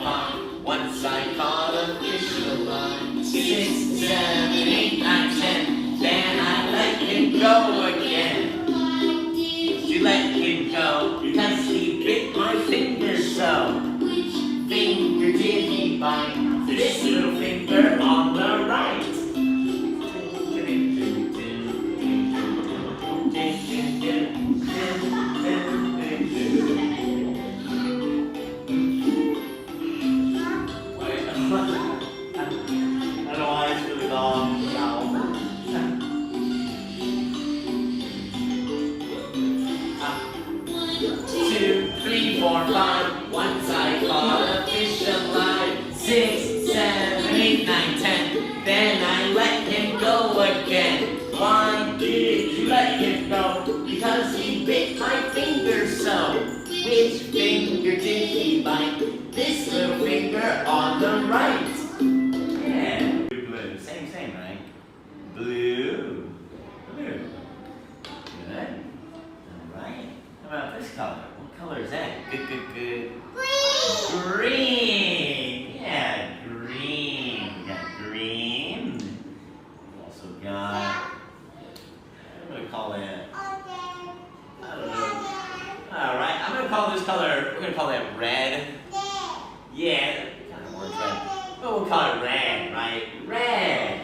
5. Once I caught a fish alive. 6, 7, 8, 9, 10. Then I let him go again. You let him go because he bit my finger so. Which finger did he bite? This little finger on the right. I don't know why it's really long now. 2, 3, 4, 5. Once I caught a fish alive. 6, 7, 8, 9, 10. Then I let him go again. Why did you let him go? Because he bit my finger so. Which finger did he bite? This little finger on the right. Yeah. Blue. Same, right? Blue. Blue. Good. Alright. How about this color? What color is that? Good. Green. Yeah, green. We got green. We also got, what do we call that? I don't know. Alright, I'm gonna call this color, we're gonna call that red. Yeah, kind of works red. But we'll call it red, right? Red.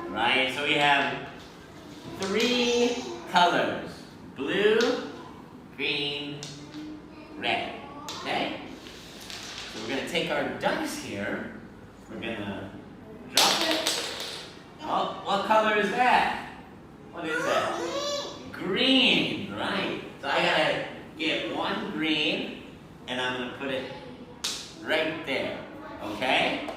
Right? So we have 3 colors. Blue, green, red. Okay? So we're gonna take our dice here. We're gonna drop it. Oh, what color is that? What is that? Green, right? So I gotta get 1 green and I'm gonna put it right there. Okay?